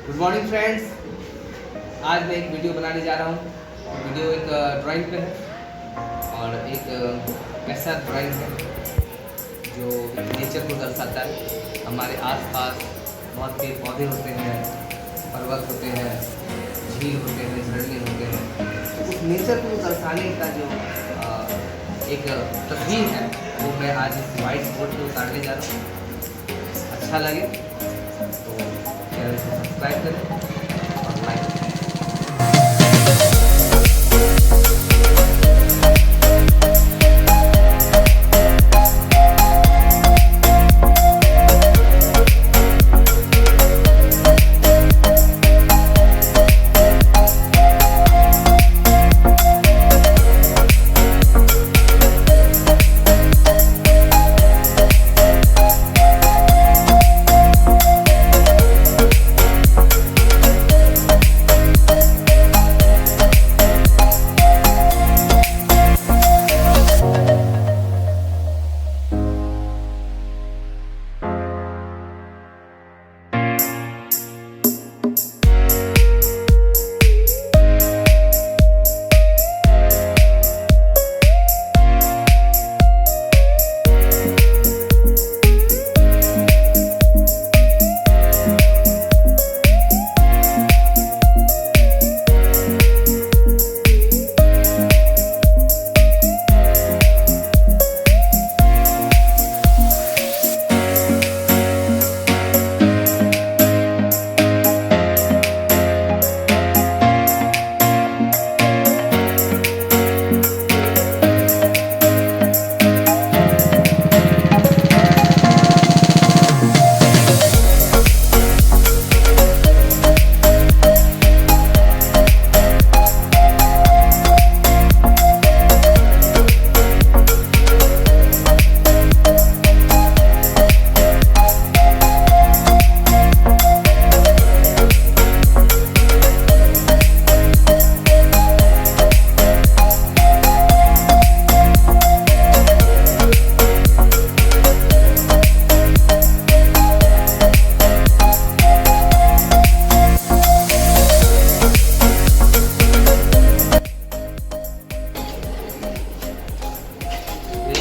Good morning friends. आज मैं एक वीडियो बनाने जा रहा हूँ। वीडियो एक ड्राइंग पे है और एक ऐसा ड्राइंग है जो नेचर को दर्शाता है। हमारे आसपास बहुत पेड़ पौधे होते हैं, पर्वत होते हैं, झील होते हैं, झरने होते हैं। तो उस नेचर को दर्शाने का जो एक तस्वीर है वो मैं आज इस वाइट बोर्ड पे उतारने जा रहा हूँ। अच्छा लगे तो चैनल को सब्सक्राइब करें और लाइक करें।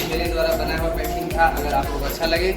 मेरे द्वारा बनाया हुआ पेंटिंग था। अगर आपको अच्छा लगे